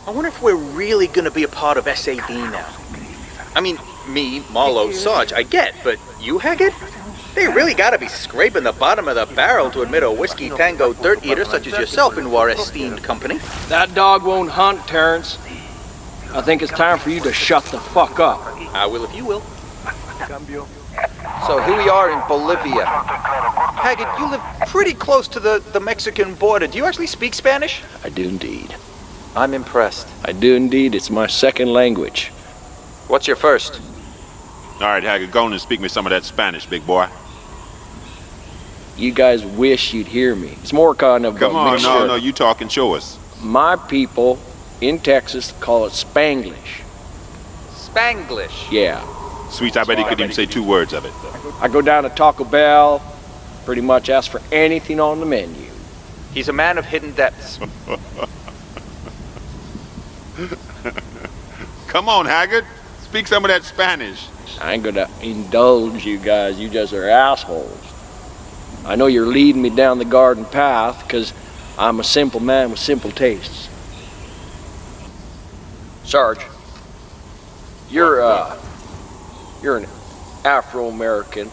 I wonder if we're really gonna be a part of SAD now. I mean, me, Marlowe, Sarge, I get, but you, Haggard? They really gotta be scraping the bottom of the barrel to admit a whiskey tango dirt eater such as yourself into our esteemed company. That dog won't hunt, Terrence. I think it's time for you to shut the fuck up. I will if you will. So here we are in Bolivia. Haggard, you live pretty close to the Mexican border. Do you actually speak Spanish? I do indeed. I'm impressed. I do indeed. It's my second language. What's your first? All right, Haggard, go on and speak me some of that Spanish, big boy. You guys wish you'd hear me. It's more kind of Come a on, mixture. no, you talk and show us. My people in Texas call it Spanglish. Spanglish. Yeah. Sweets, I bet he couldn't even say 2 words of it. I go down to Taco Bell, pretty much ask for anything on the menu. He's a man of hidden depths. Come on, Haggard. Speak some of that Spanish. I ain't gonna indulge you guys. You just are assholes. I know you're leading me down the garden path because I'm a simple man with simple tastes. Sarge, you're an Afro-American.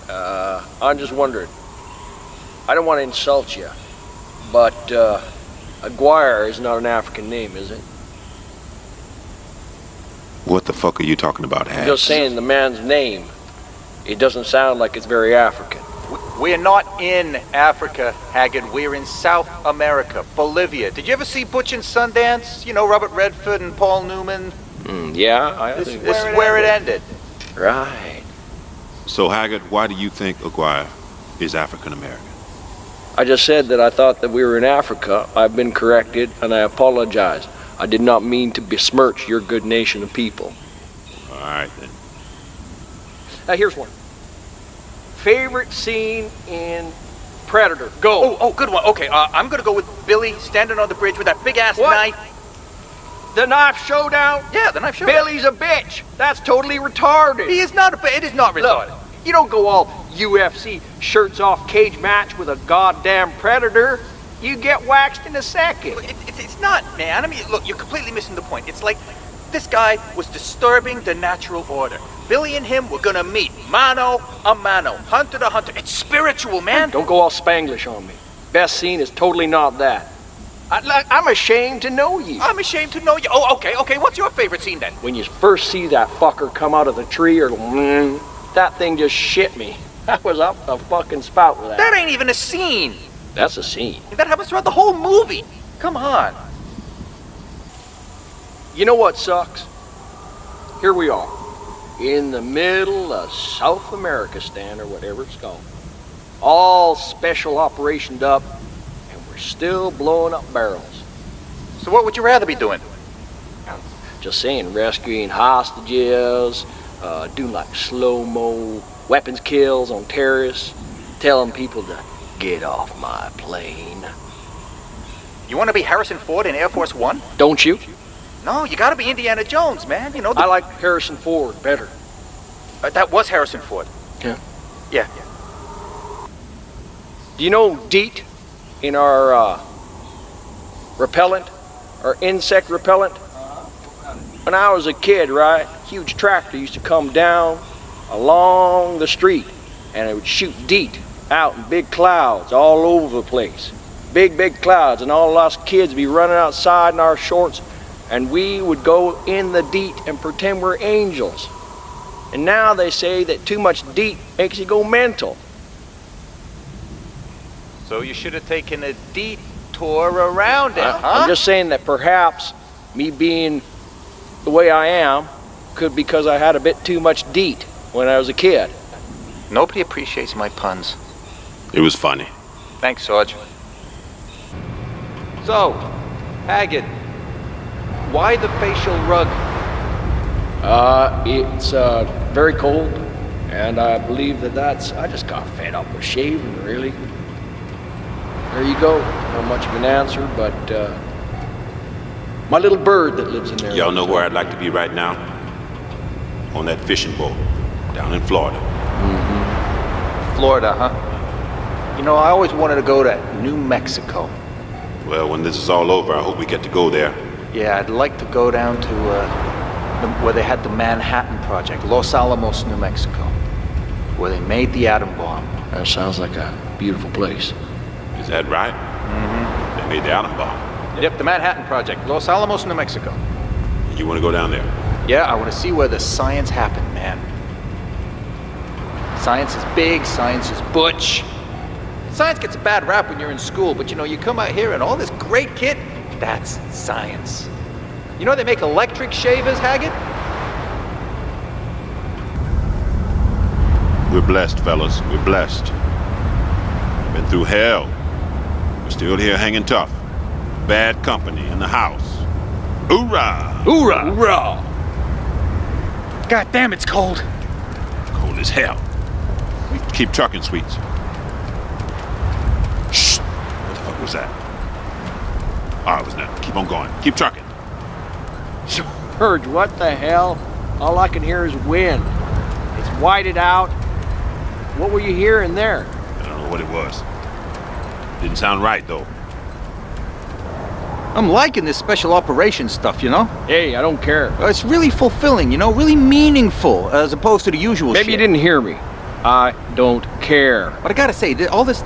I'm just wondering, I don't want to insult you, but Aguire is not an African name, is it? What the fuck are you talking about, Haggard? Just saying the man's name. It doesn't sound like it's very African. We're not in Africa, Haggard. We're in South America, Bolivia. Did you ever see Butch and Sundance? You know, Robert Redford and Paul Newman? Yeah, This is where it ended. Right. So, Haggard, why do you think Aguire is African American? I just said that I thought that we were in Africa. I've been corrected, and I apologize. I did not mean to besmirch your good nation of people. All right, then. Here's one. Favorite scene in Predator. Go. Oh, good one. Okay, I'm gonna go with Billy standing on the bridge with that big-ass What? knife. The knife showdown? Yeah, the knife showdown. Billy's a bitch. That's totally retarded. He is not it is not retarded. Look, you don't go all UFC shirts off cage match with a goddamn predator. You get waxed in a second. It's not, man. I mean, look, you're completely missing the point. It's like this guy was disturbing the natural order. Billy and him were gonna meet, mano a mano, hunter to hunter. It's spiritual, man. Don't go all Spanglish on me. Best scene is totally not that. I'm ashamed to know you. I'm ashamed to know you. Oh, okay. What's your favorite scene then? When you first see that fucker come out of the tree, or that thing just shit me. I was up the fucking spout with that. That ain't even a scene. That's a scene. That happens throughout the whole movie. Come on. You know what sucks? Here we are, in the middle of South America stand, or whatever it's called. All special operationed up, and we're still blowing up barrels. So what would you rather be doing? Just saying, rescuing hostages, doing like slow-mo weapons kills on terrorists, telling people to get off my plane. You want to be Harrison Ford in Air Force One? Don't you? No, you gotta be Indiana Jones, man. You know, I like Harrison Ford better. That was Harrison Ford. Yeah. Yeah. Do you know Deet in our repellent, our insect repellent? When I was a kid, right, huge tractor used to come down along the street, and it would shoot Deet out in big clouds all over the place. Big clouds, and all us kids would be running outside in our shorts, and we would go in the Deet and pretend we're angels. And now they say that too much Deet makes you go mental. So you should have taken a detour around it, huh? I'm just saying that perhaps me being the way I am could because I had a bit too much Deet when I was a kid. Nobody appreciates my puns. It was funny. Thanks, Sarge. So, Haggard, why the facial rug? It's very cold, and I believe I just got fed up with shaving, really. There you go. Not much of an answer, but my little bird that lives in there. Y'all know where I'd like to be right now? On that fishing boat down in Florida. Florida, huh? You know, I always wanted to go to New Mexico. Well, when this is all over, I hope we get to go there Yeah, I'd like to go down to where they had the Manhattan Project, Los Alamos, New Mexico, where they made the atom bomb. That sounds like a beautiful place. Is that right? Mm-hmm. They made the atom bomb. Yep, the Manhattan Project, Los Alamos, New Mexico. You want to go down there? Yeah, I want to see where the science happened, man. Science is big, science is butch. Science gets a bad rap when you're in school, but you come out here and all this great kit, that's science. You know they make electric shavers, Haggard? We're blessed, fellas. We're blessed. Been through hell. We're still here hanging tough. Bad company in the house. Oorah! Oorah! Oorah! God damn, it's cold. Cold as hell. Keep trucking, Sweets. Shh! What the fuck was that? Oh, it was nothing. Keep on going. Keep trucking. Sarge, what the hell? All I can hear is wind. It's whited out. What were you hearing there? I don't know what it was. Didn't sound right, though. I'm liking this special operations stuff, Hey, I don't care. It's really fulfilling, really meaningful, as opposed to the usual Maybe shit. you didn't hear me. I don't care. But I gotta say, all this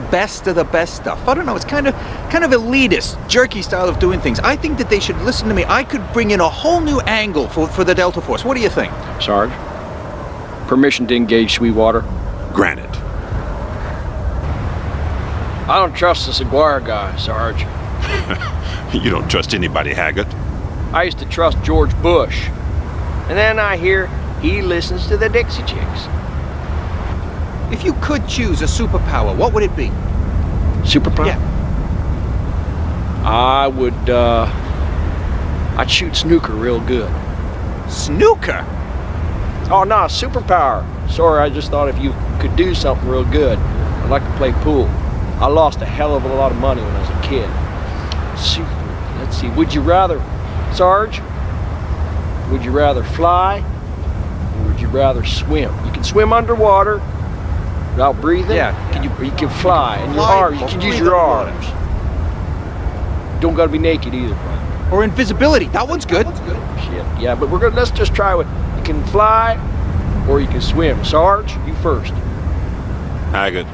best of the best stuff, I don't know, it's kind of elitist, jerky style of doing things. I think that they should listen to me. I could bring in a whole new angle for the Delta Force. What do you think? Sarge, permission to engage Sweetwater. Granted. I don't trust this Aguire guy, Sarge. You don't trust anybody, Haggard. I used to trust George Bush. And then I hear he listens to the Dixie Chicks. If you could choose a superpower, what would it be? Superpower? Yeah. I'd shoot snooker real good. Snooker? Oh, no, superpower. Sorry, I just thought if you could do something real good, I'd like to play pool. I lost a hell of a lot of money when I was a kid. Let's see, would you rather, Sarge, would you rather fly or would you rather swim? You can swim underwater without breathing. Yeah. Or you can fly, and your Fly arms, you or can use breathe your underwater. arms. Don't gotta be naked either, brother. Or invisibility, that one's good. Shit, yeah, but let's just try it. You can fly or you can swim. Sarge, you first. Haggard,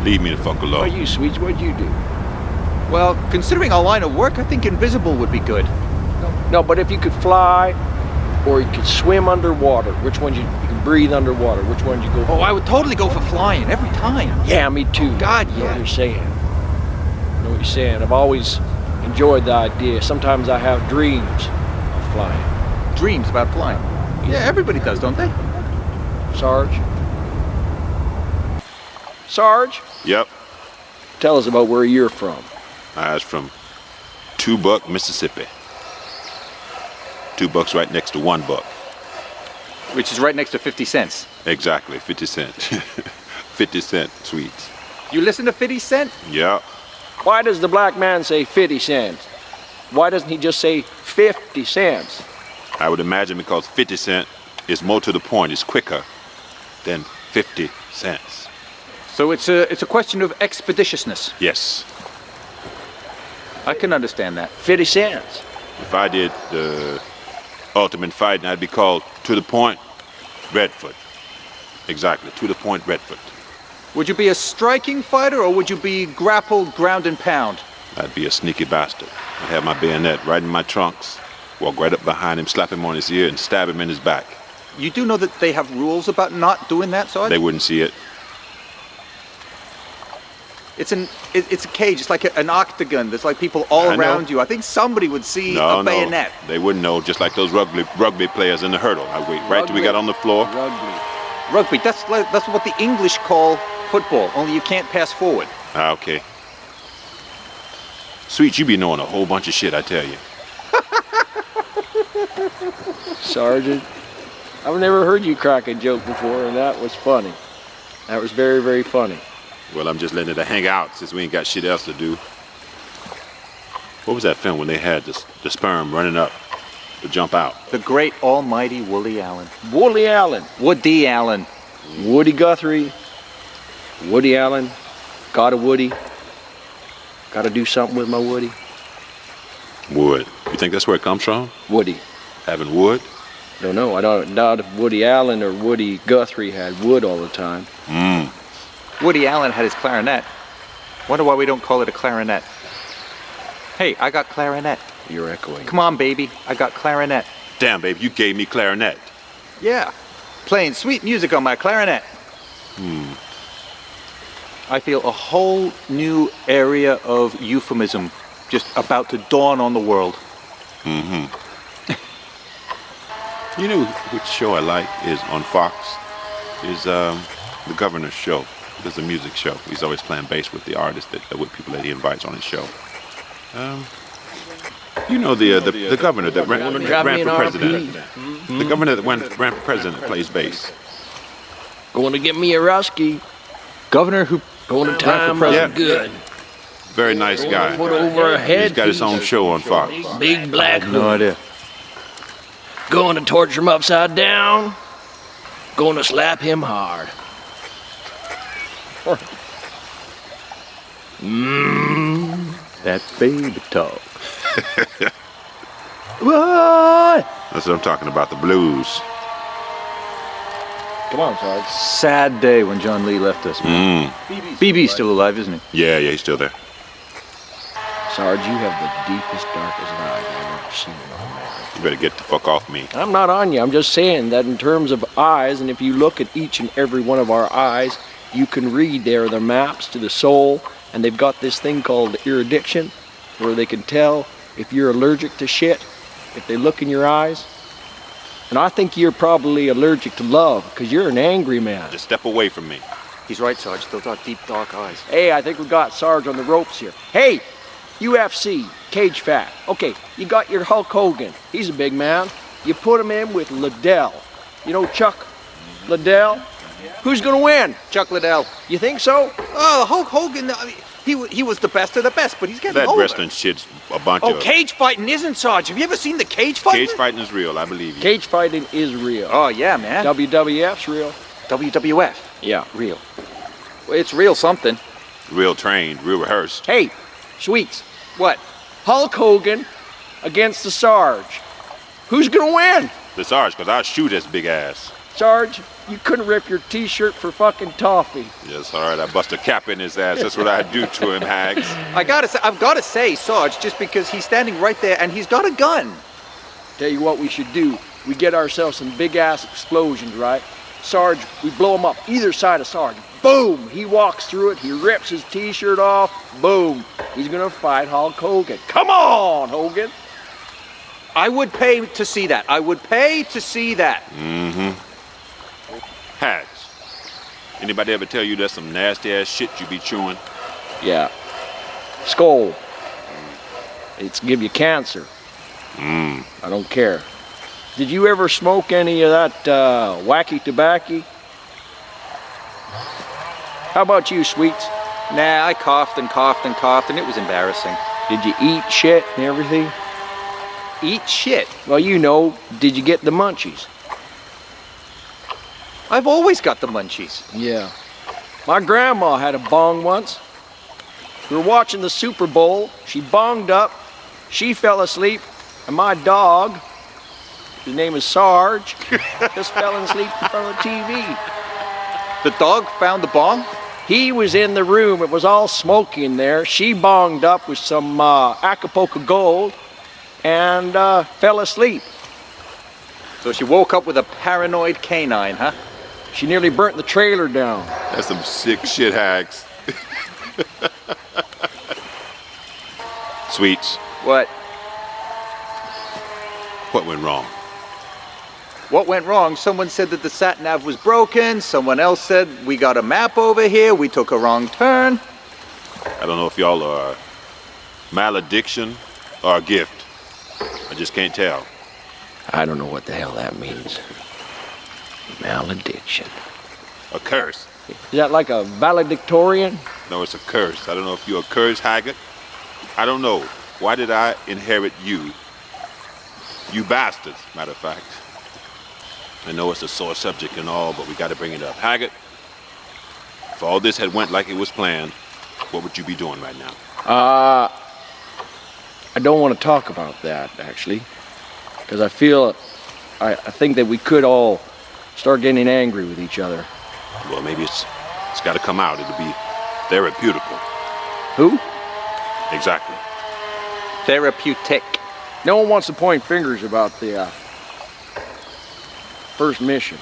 leave me the fuck What alone. about you, Sweets? What'd you do? Well, considering our line of work, I think invisible would be good. No, but if you could fly or you could swim underwater, which one you can breathe underwater? Which one you go for? Oh, I would totally go for flying every time. Yeah, me too. God, I know yeah. what you're saying. I know what you're saying. I've always enjoyed the idea. Sometimes I have dreams of flying. Dreams about flying. Yeah, everybody does, don't they? Sarge? Sarge, Yep. tell us about where you're from. I was from $2, Mississippi. $2 right next to $1. Which is right next to 50 cents. Exactly, 50 cents. 50 cent sweets. You listen to 50 Cent? Yep. Why does the black man say 50 cents? Why doesn't he just say 50 cents? I would imagine because 50 cent is more to the point, it's quicker than 50 cents. So it's a question of expeditiousness. Yes. I can understand that. 50 cents. If I did the ultimate fighting, I'd be called to the point Redfoot. Exactly, to the point Redfoot. Would you be a striking fighter or would you be grappled, ground and pound? I'd be a sneaky bastard. I'd have my bayonet right in my trunks, walk right up behind him, slap him on his ear, and stab him in his back. You do know that they have rules about not doing that, Sarge? They wouldn't see it. It's a cage. It's like an octagon. There's like people all I know. around you. I think somebody would see No, a bayonet. no. They wouldn't know, just like those rugby players in the hurdle. I wait right till we got on the floor. Rugby. That's what the English call football. Only you can't pass forward. Ah, okay. Sweet, you be knowing a whole bunch of shit, I tell you. Sergeant, I've never heard you crack a joke before, and that was funny. That was very, very funny. Well, I'm just letting it hang out since we ain't got shit else to do. What was that film when they had the sperm running up to jump out? The great almighty Woody Allen. Woody Allen. Woody Allen. Woody Guthrie. Woody Allen. Got a Woody. Got to do something with my Woody. Wood. You think that's where it comes from? Woody. Having wood? Don't know. I don't doubt if Woody Allen or Woody Guthrie had wood all the time. Woody Allen had his clarinet. Wonder why we don't call it a clarinet. Hey, I got clarinet. You're echoing. Come on, baby. I got clarinet. Damn, babe, you gave me clarinet. Yeah. Playing sweet music on my clarinet. I feel a whole new area of euphemism just about to dawn on the world. You know which show I like is on Fox? Is the Governor's show. It's a music show. He's always playing bass with the artists, with people that he invites on his show. You know the governor that ran for president. The governor that ran for president plays bass. Going to get me a Rusky. Governor who Going to time for Yeah. good. Very nice guy. Put over a head. He's got his own show on Fox. Big black hood. no idea. Going to torture him upside down. Going to slap him hard. That baby talk. What? That's what I'm talking about, the blues. Come on, Sarge. Sad day when John Lee left us. BB's still alive, isn't he? Yeah, he's still there. Sarge, you have the deepest, darkest eyes I've ever seen in a man. You better get the fuck off me. I'm not on you. I'm just saying that in terms of eyes, and if you look at each and every one of our eyes, you can read there the maps to the soul, and they've got this thing called erudition, where they can tell if you're allergic to shit, if they look in your eyes. And I think you're probably allergic to love, because you're an angry man. Just step away from me. He's right, Sarge. Those are deep, dark eyes. Hey, I think we got Sarge on the ropes here. Hey, UFC, cage fight. Okay, you got your Hulk Hogan. He's a big man. You put him in with Liddell. You know Chuck Liddell? Who's gonna win? Chuck Liddell. You think so? Oh, Hulk Hogan. I mean, he was the best of the best, but he's getting That older. wrestling shit's a bunch Oh, of... cage fighting isn't, Sarge. Have you ever seen the cage fighting? Cage fighting is real, I believe you. Cage fighting is real. Oh, yeah, man. WWF's real. WWF. Yeah. Real. Well, it's real something. Real trained, real rehearsed. Hey, Sweets, What? Hulk Hogan against the Sarge. Who's gonna win? The Sarge, because I'll shoot his big ass. Sarge, you couldn't rip your t-shirt for fucking toffee. Yes, all right, I bust a cap in his ass. That's what I do to him, Hags. I've got to say, Sarge, just because he's standing right there and he's got a gun. Tell you what we should do. We get ourselves some big-ass explosions, right? Sarge, we blow him up either side of Sarge. Boom! He walks through it. He rips his t-shirt off. Boom! He's gonna fight Hulk Hogan. Come on, Hogan! I would pay to see that. I would pay to see that. Hags. Anybody ever tell you that's some nasty ass shit you be chewing? Yeah. Skoal. It's give you cancer. I don't care. Did you ever smoke any of that wacky tobacco? How about you, Sweets? Nah, I coughed and coughed and coughed, and it was embarrassing. Did you eat shit and everything? Eat shit. Well, you know, did you get the munchies? I've always got the munchies. Yeah. My grandma had a bong once. We were watching the Super Bowl. She bonged up. She fell asleep. And my dog, his name is Sarge, just fell asleep in front of the TV. The dog found the bong? He was in the room. It was all smoky in there. She bonged up with some Acapulco Gold and fell asleep. So she woke up with a paranoid canine, huh? She nearly burnt the trailer down. That's some sick shit, Hags. Sweets, What? what went wrong? What went wrong? Someone said that the sat-nav was broken. Someone else said we got a map over here. We took a wrong turn. I don't know if y'all are malediction or a gift. I just can't tell. I don't know what the hell that means. Malediction. A curse. Is that like a valedictorian? No, it's a curse. I don't know if you're a curse, Haggard. I don't know. Why did I inherit you? You bastards, matter of fact. I know it's a sore subject and all, but we got to bring it up. Haggard, if all this had went like it was planned, what would you be doing right now? I don't want to talk about that, actually, because I think that we could all start getting angry with each other. Well, maybe it's got to come out. It'll be therapeutical. Who? Exactly. Therapeutic. No one wants to point fingers about the first mission.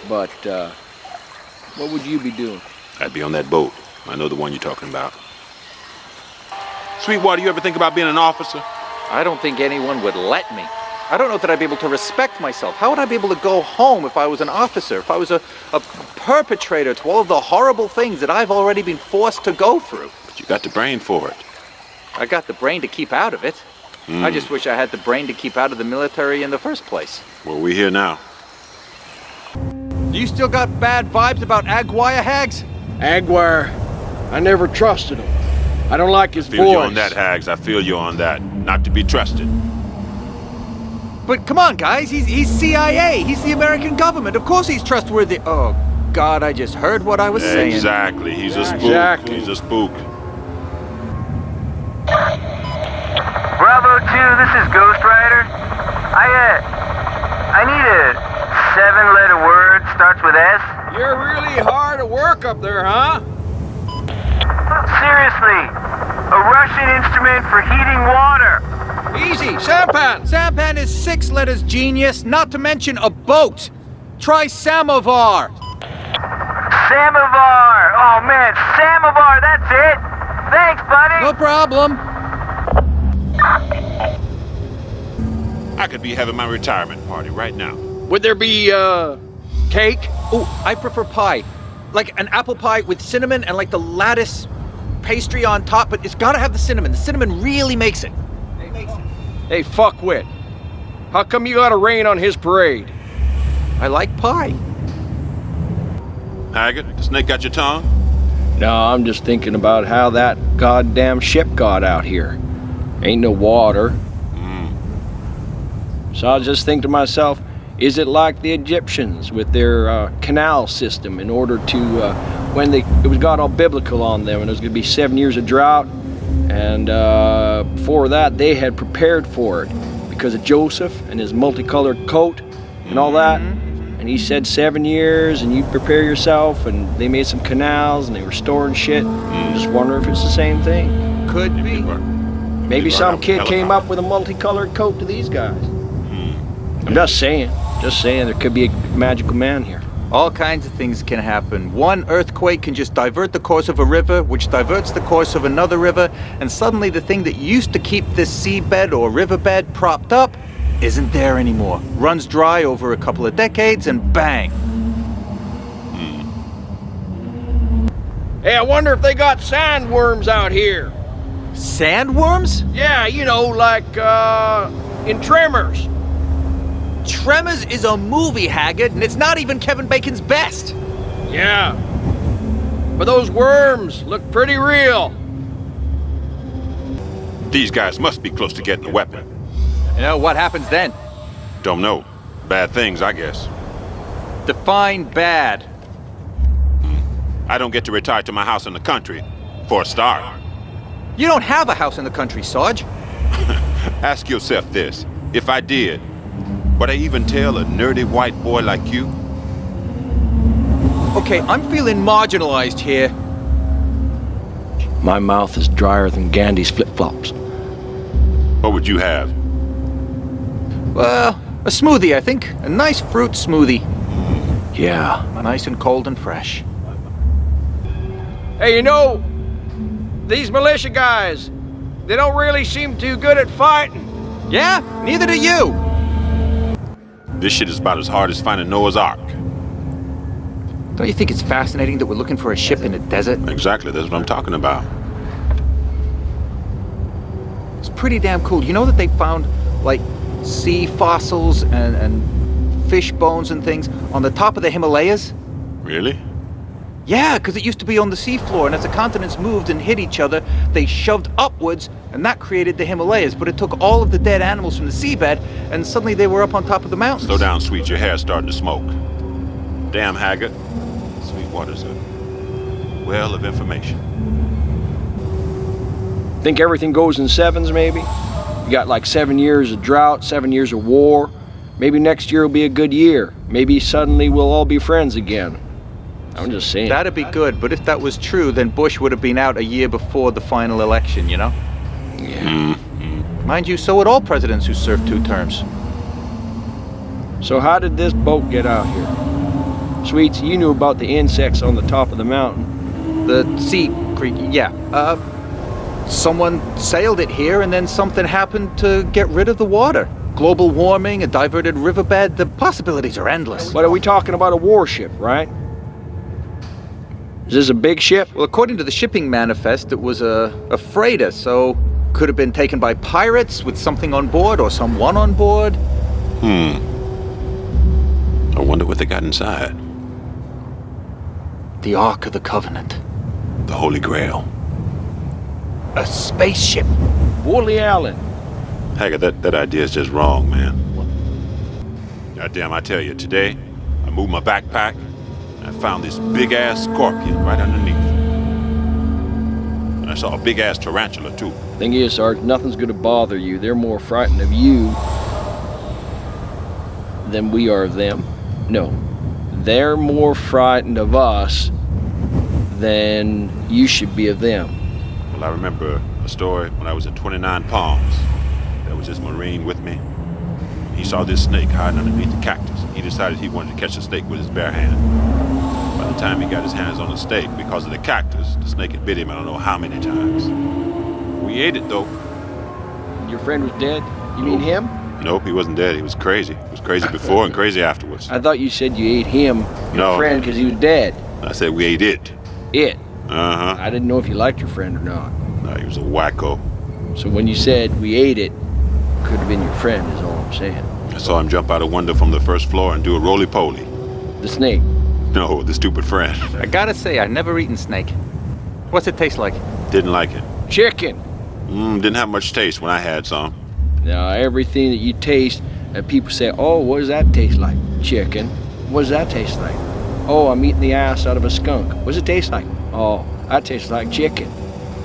But what would you be doing? I'd be on that boat. I know the one you're talking about. Sweetwater, you ever think about being an officer? I don't think anyone would let me. I don't know that I'd be able to respect myself. How would I be able to go home if I was an officer, if I was a perpetrator to all of the horrible things that I've already been forced to go through? But you got the brain for it. I got the brain to keep out of it. I just wish I had the brain to keep out of the military in the first place. Well, we're here now. Do you still got bad vibes about Aguire, Hags? Aguire, I never trusted him. I don't like his I feel voice. you on that, Hags. I feel you on that. Not to be trusted. But come on, guys, he's CIA. He's the American government. Of course he's trustworthy. Oh, God, I just heard what I was saying. Exactly. He's a spook. Exactly. He's a spook. Bravo 2, this is Ghost Rider. I need a 7-letter word, starts with S. You're really hard to work up there, huh? Seriously, a Russian instrument for heating water. Easy, sampan. Sampan is 6 letters, genius, not to mention a boat. Try samovar. Samovar. Oh man, samovar, that's it. Thanks, buddy. No problem. I could be having my retirement party right now. Would there be, cake? Oh, I prefer pie. Like an apple pie with cinnamon and like the lattice pastry on top, but it's gotta have the cinnamon. The cinnamon really makes it. Hey, fuckwit. How come you gotta rain on his parade? I like pie. Haggard, the snake got your tongue? No, I'm just thinking about how that goddamn ship got out here. Ain't no water. So I just think to myself, is it like the Egyptians with their canal system in order to, when it was got all biblical on them and there was going to be 7 years of drought, and before that they had prepared for it because of Joseph and his multicolored coat and all that. And he said 7 years and you prepare yourself, and they made some canals and they were storing shit. I'm just wondering if it's the same thing. Could be. Maybe some kid came up with a multicolored coat to these guys. I'm just saying there could be a magical man here. All kinds of things can happen. One earthquake can just divert the course of a river, which diverts the course of another river, and suddenly the thing that used to keep this seabed or riverbed propped up isn't there anymore. Runs dry over a couple of decades, and bang. Hey, I wonder if they got sandworms out here. Sandworms? Yeah, you know, like, in Tremors. Tremors is a movie, Haggard, and it's not even Kevin Bacon's best. Yeah. But those worms look pretty real. These guys must be close to getting a weapon. You know, what happens then? Don't know. Bad things, I guess. Define bad. I don't get to retire to my house in the country, for a start. You don't have a house in the country, Sarge. Ask yourself this. If I did, would I even tell a nerdy white boy like you? Okay, I'm feeling marginalized here. My mouth is drier than Gandhi's flip-flops. What would you have? Well, a smoothie, I think. A nice fruit smoothie. Yeah. Nice and cold and fresh. Hey, you know, these militia guys, they don't really seem too good at fighting. Yeah, neither do you. This shit is about as hard as finding Noah's Ark. Don't you think it's fascinating that we're looking for a ship in a desert? Exactly, that's what I'm talking about. It's pretty damn cool. You know that they found, like, sea fossils and fish bones and things on the top of the Himalayas? Really? Yeah, because it used to be on the seafloor, and as the continents moved and hit each other, they shoved upwards, and that created the Himalayas. But it took all of the dead animals from the seabed, and suddenly they were up on top of the mountains. Slow down, Sweet. Your hair's starting to smoke. Damn, Haggard. Sweetwater's a well of information. Think everything goes in sevens, maybe? You got like 7 years of drought, 7 years of war. Maybe next year will be a good year. Maybe suddenly we'll all be friends again. I'm just saying. That'd be good, but if that was true, then Bush would have been out a year before the final election, you know? Yeah. Mind you, so would all presidents who served 2 terms. So how did this boat get out here? Sweets, you knew about the insects on the top of the mountain. The sea creek, yeah. Someone sailed it here and then something happened to get rid of the water. Global warming, a diverted riverbed, the possibilities are endless. But are we talking about a warship, right? Is this a big ship? Well, according to the shipping manifest, it was a freighter, so could have been taken by pirates with something on board or someone on board. I wonder what they got inside. The Ark of the Covenant. The Holy Grail. A spaceship. Woolly Allen. Haggard, that idea is just wrong, man. Goddamn, I tell you, today, I moved my backpack, and I found this big-ass scorpion right underneath. And I saw a big-ass tarantula, too. Thing is, Sarge, nothing's gonna bother you. They're more frightened of you than we are of them. No, they're more frightened of us than you should be of them. Well, I remember a story when I was at 29 Palms. There was this Marine with me. He saw this snake hiding underneath the cactus. He decided he wanted to catch the snake with his bare hand. By the time he got his hands on the snake, because of the cactus, the snake had bit him I don't know how many times. We ate it, though. Your friend was dead? You mean him? Nope, he wasn't dead. He was crazy. He was crazy before and crazy afterwards. I thought you said you ate him, your No. friend, because he was dead. I said we ate it. It. Uh-huh. I didn't know if you liked your friend or not. No, he was a wacko. So when you said we ate it, could have been your friend, is all I'm saying. I saw him jump out a window from the first floor and do a roly-poly. The snake. No, the stupid friend. I gotta say, I've never eaten snake. What's it taste like? Didn't like it. Chicken. Didn't have much taste when I had some. Now, everything that you taste, people say, oh, what does that taste like? Chicken. What does that taste like? Oh, I'm eating the ass out of a skunk. What does it taste like? Oh, that tastes like chicken.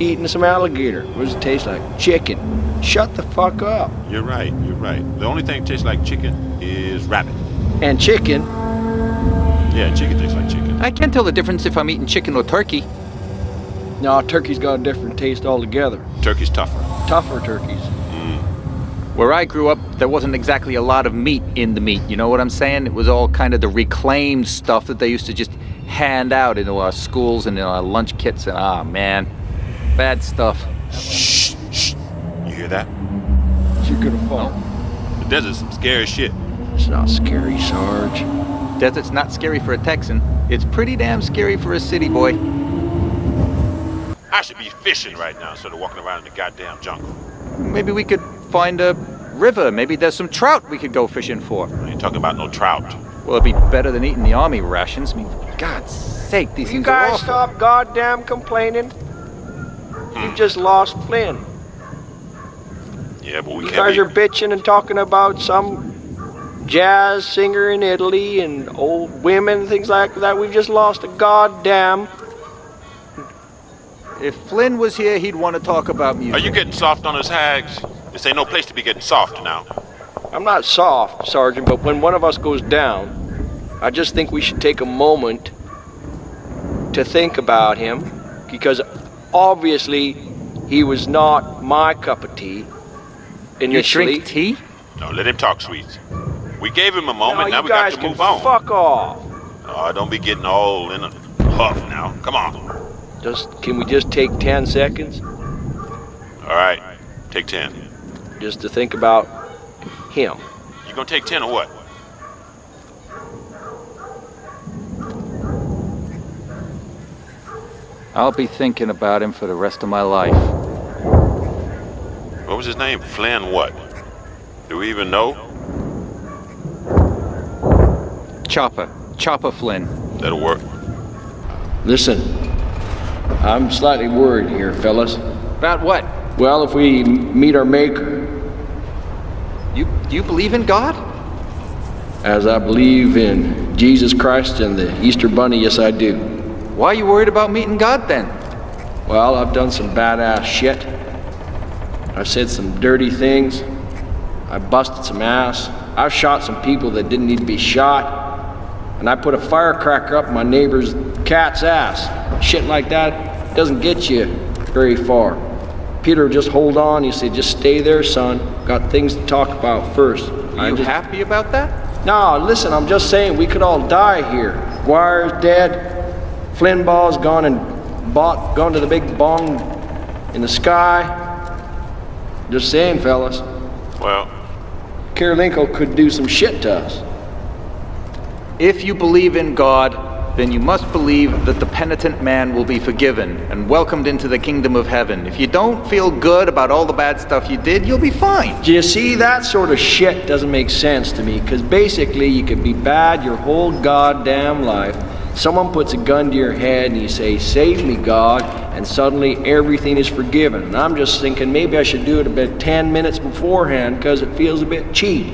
Eating some alligator. What does it taste like? Chicken. Shut the fuck up. You're right, you're right. The only thing that tastes like chicken is rabbit. And chicken. Yeah, chicken tastes like chicken. I can't tell the difference if I'm eating chicken or turkey. No, turkey's got a different taste altogether. Turkey's tougher. Tougher turkeys. Where I grew up, there wasn't exactly a lot of meat in the meat, you know what I'm saying? It was all kind of the reclaimed stuff that they used to just hand out into our schools and in our lunch kits, and man, bad stuff. Shh, shh. You hear that? You're gonna fall. The desert's some scary shit. It's not scary, Sarge. Desert's not scary for a Texan. It's pretty damn scary for a city boy. I should be fishing right now instead of walking around in the goddamn jungle. Maybe we could find a river. Maybe there's some trout we could go fishing for. I ain't talking about no trout. Well, it'd be better than eating the army rations. I mean, for God's sake, these You things are guys awful. stop goddamn complaining. You just lost Flynn. Yeah, but we You can't guys be... are bitching and talking about some jazz singer in Italy and old women and things like that. We just lost a goddamn... If Flynn was here, he'd want to talk about music. Are you getting soft on us, Hags? This ain't no place to be getting soft now. I'm not soft, Sergeant, but when one of us goes down, I just think we should take a moment to think about him, because obviously he was not my cup of tea initially. You drink tea? No, let him talk, Sweets. We gave him a moment, No, now you we got guys to can move on. fuck off. Oh, don't be getting all in a huff now. Come on. Can we just take 10 seconds All right, take 10. just to think about him? You gonna take 10 or what? I'll be thinking about him for the rest of my life. What was his name? Flynn what? Do we even know? Chopper Flynn. That'll work. Listen, I'm slightly worried here, fellas. About what? Well, if we meet our maker, You believe in God? as I believe in Jesus Christ and the Easter Bunny, yes I do. Why are you worried about meeting God then? Well, I've done some badass shit. I've said some dirty things. I busted some ass. I've shot some people that didn't need to be shot. And I put a firecracker up my neighbor's cat's ass. Shit like that doesn't get you very far. Peter, just hold on. He said, just stay there, son. Got things to talk about first. Are you happy about that? No, listen, I'm just saying we could all die here. Aguire's dead. Flynn Ball's gone to the big bong in the sky. Just saying, fellas. Well, Kirilenko could do some shit to us. If you believe in God, then you must believe that the penitent man will be forgiven and welcomed into the kingdom of heaven. If you don't feel good about all the bad stuff you did, you'll be fine. Do you see, that sort of shit doesn't make sense to me, because basically you could be bad your whole goddamn life. Someone puts a gun to your head and you say, save me, God, and suddenly everything is forgiven. And I'm just thinking maybe I should do it about 10 minutes beforehand because it feels a bit cheap.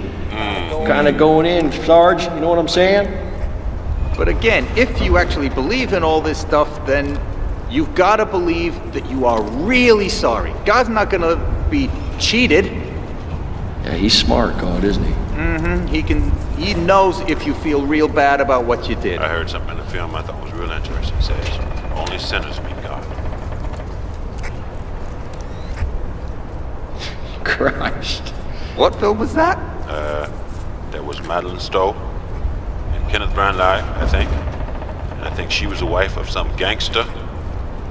Kind of going in, Sarge, you know what I'm saying? But again, if you actually believe in all this stuff, then you've got to believe that you are really sorry. God's not going to be cheated. Yeah, he's smart, God, isn't he? He knows if you feel real bad about what you did. I heard something in the film I thought was real interesting. It says, only sinners meet God. Christ. What film was that? There was Madeline Stowe and Kenneth Branagh, I think. And I think she was the wife of some gangster.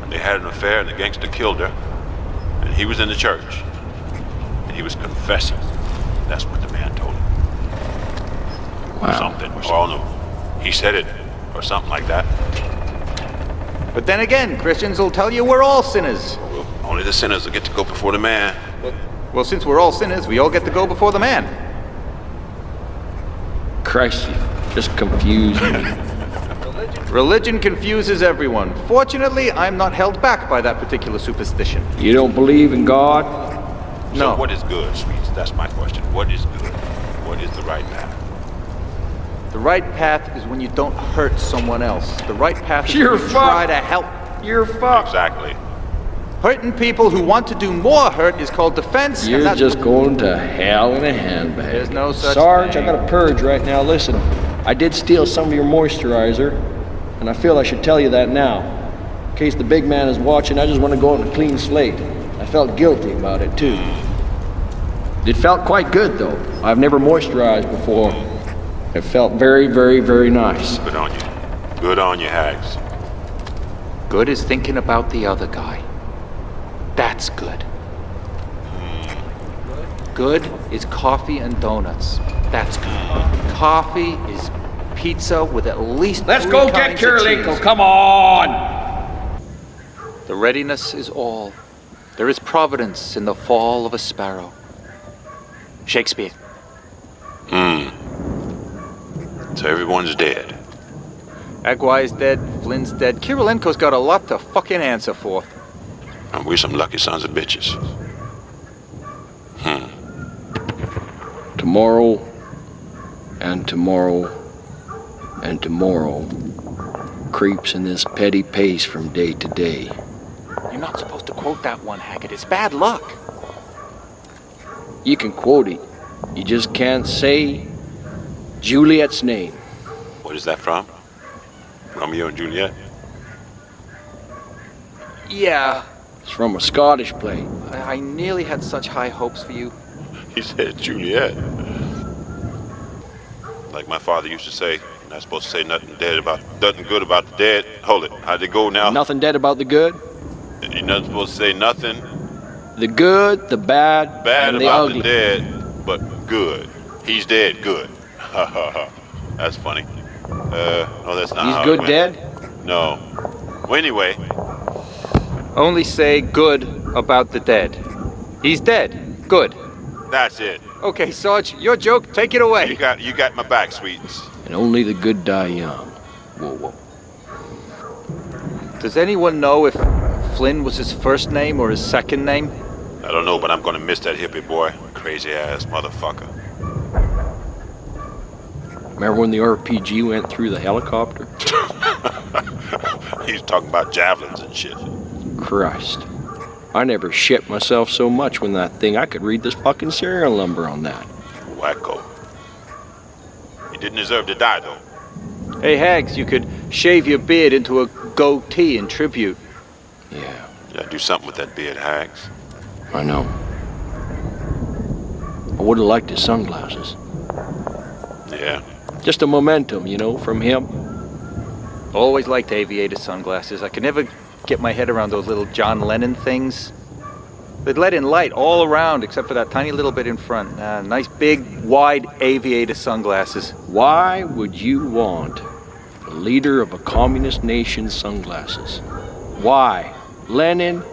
And they had an affair and the gangster killed her. And he was in the church. And he was confessing. That's what the man told him. Wow. Something. Or no, he said it. Or something like that. But then again, Christians will tell you we're all sinners. Well, only the sinners will get to go before the man. Well, since we're all sinners, we all get to go before the man. Christ, you just confused me. Religion confuses everyone. Fortunately, I'm not held back by that particular superstition. You don't believe in God? No. So what is good, Sweets? That's my question. What is good? What is the right path? The right path is when you don't hurt someone else. The right path is You're when you try to help. You're fucked. Exactly. Hurting people who want to do more hurt is called defense. You're and that's just going to hell in a handbag. There's no such Sarge, thing. I got a purge right now. Listen, I did steal some of your moisturizer, and I feel I should tell you that now. In case the big man is watching, I just want to go on a clean slate. I felt guilty about it, too. It felt quite good, though. I've never moisturized before. It felt very, very, very nice. Good on you. Good on you, Hags. Good is thinking about the other guy. That's good. Good is coffee and donuts. That's good. Coffee is pizza with at least Let's 3 go get kinds of Kirilenko, cheese. come on! The readiness is all. There is providence in the fall of a sparrow. Shakespeare. So everyone's dead. Aguire's dead, Flynn's dead. Kirilenko's got a lot to fucking answer for. And we're some lucky sons of bitches. Tomorrow, and tomorrow, and tomorrow creeps in this petty pace from day to day. You're not supposed to quote that one, Haggard. It's bad luck. You can quote it. You just can't say Juliet's name. What is that from? Romeo and Juliet? Yeah. It's from a Scottish play. I nearly had such high hopes for you. He said Juliet. Like my father used to say, you're not supposed to say nothing good about the dead. Hold it. How'd it go now? Nothing dead about the good. You're not supposed to say nothing The good, the bad, bad and the about ugly. the dead, but good. He's dead, good. Ha ha ha. That's funny. No, that's not how He's it good went. dead? No. Well, anyway, Only say good about the dead. He's dead. Good. that's it. Okay, Sarge, your joke, take it away. You got my back, Sweets. And only the good die young. Whoa, whoa. Does anyone know if Flynn was his first name or his second name? I don't know, but I'm gonna miss that hippie boy. Crazy ass motherfucker. Remember when the RPG went through the helicopter? He's talking about javelins and shit. Christ. I never shit myself so much when that thing. I could read this fucking serial number on that. Wacko. He didn't deserve to die, though. Hey, Hags, you could shave your beard into a goatee in tribute. Yeah, You gotta do something with that beard, Hags. I know. I would have liked his sunglasses. Yeah. Just a momentum, you know, from him. Always liked aviator sunglasses. I could never get my head around those little John Lennon things. They'd let in light all around except for that tiny little bit in front. Nice big, wide aviator sunglasses. Why would you want the leader of a communist nation's sunglasses? Why? Lenin,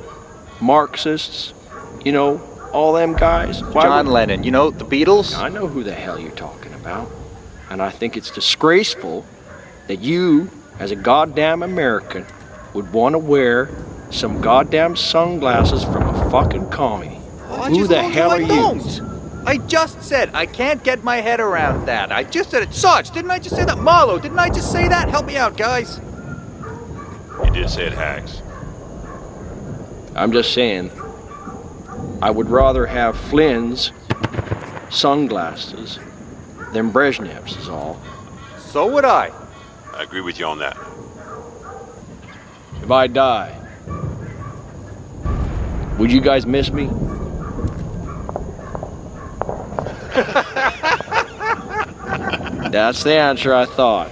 Marxists, you know, all them guys? Why John would... Lennon, you know, the Beatles? I know who the hell you're talking about. And I think it's disgraceful that you, as a goddamn American, would want to wear some goddamn sunglasses from a fucking commie. Who the hell are you? I just said I can't get my head around that. I just said it. Sarge, didn't I just say that? Marlowe, didn't I just say that? Help me out, guys. You did say it, Hags. I'm just saying, I would rather have Flynn's sunglasses than Brezhnev's is all. So would I. I agree with you on that. If I die, would you guys miss me? That's the answer I thought.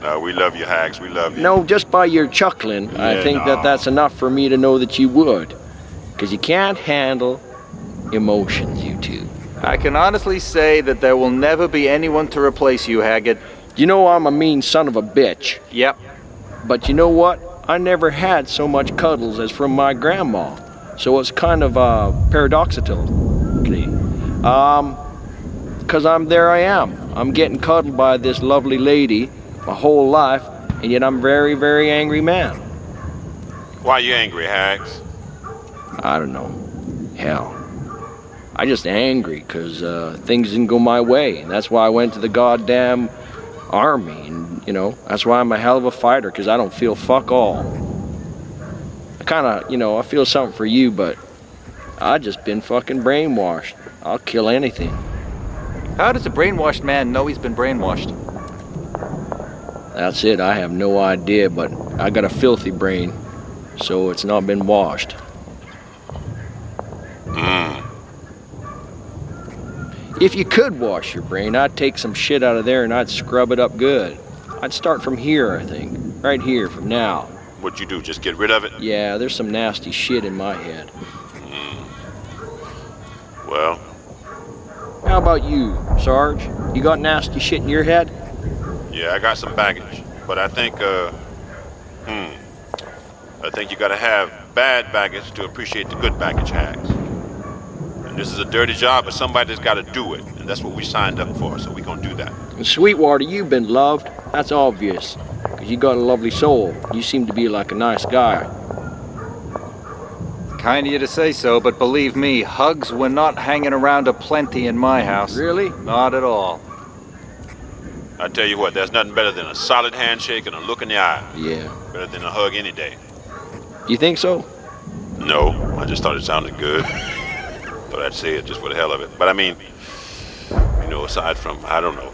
No, we love you, Hags. We love you. No, just by your chuckling, I Yeah, think that that's enough for me to know that you would. Because you can't handle emotions, you two. I can honestly say that there will never be anyone to replace you, Haggard. You know I'm a mean son of a bitch. Yep. But you know what? I never had so much cuddles as from my grandma. So it's kind of paradoxical. Because I am. I'm getting cuddled by this lovely lady my whole life, and yet I'm a very, very angry man. Why are you angry, Hags? I don't know. Hell. I just angry because things didn't go my way. And that's why I went to the goddamn army. And, you know, that's why I'm a hell of a fighter, because I don't feel fuck all. I kind of, you know, I feel something for you, but I just been fucking brainwashed. I'll kill anything. How does a brainwashed man know he's been brainwashed? That's it. I have no idea, but I got a filthy brain, so it's not been washed. If you could wash your brain, I'd take some shit out of there and I'd scrub it up good. I'd start from here, I think. Right here, from now. What'd you do, just get rid of it? Yeah, there's some nasty shit in my head. Well, How about you, Sarge? You got nasty shit in your head? yeah, I got some baggage. But I think, I think you gotta have bad baggage to appreciate the good baggage, Hags. And this is a dirty job, but somebody's gotta do it. And that's what we signed up for, so we gonna do that. And Sweetwater, you've been loved. That's obvious. Because you got a lovely soul. You seem to be like a nice guy. Kind of you to say so, but believe me, hugs were not hanging around aplenty in my house. Really? Not at all. I tell you what, there's nothing better than a solid handshake and a look in the eye. Yeah. Better than a hug any day. You think so? No, I just thought it sounded good. Thought I'd say it just for the hell of it. But I mean, you know, aside from, I don't know.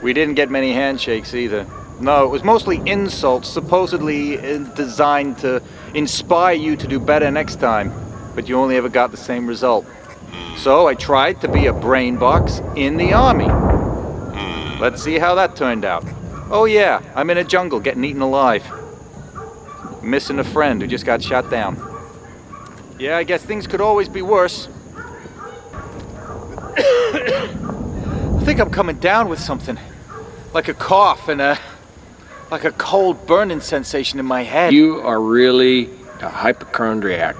We didn't get many handshakes either. No, it was mostly insults, supposedly designed to inspire you to do better next time. But you only ever got the same result. So I tried to be a brain box in the army. Let's see how that turned out. Oh yeah, I'm in a jungle getting eaten alive. Missing a friend who just got shot down. Yeah, I guess things could always be worse. I think I'm coming down with something. Like a cough and like a cold burning sensation in my head. You are really a hypochondriac.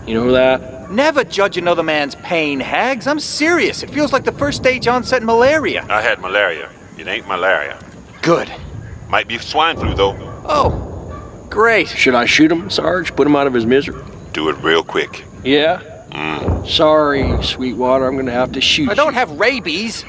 You know that? Never judge another man's pain, Hags. I'm serious. It feels like the first stage onset malaria. I had malaria. It ain't malaria. Good. Might be swine flu, though. Oh, great. Should I shoot him, Sarge? Put him out of his misery? Do it real quick. Yeah? Sorry, Sweetwater. I'm gonna have to shoot I don't you. have rabies.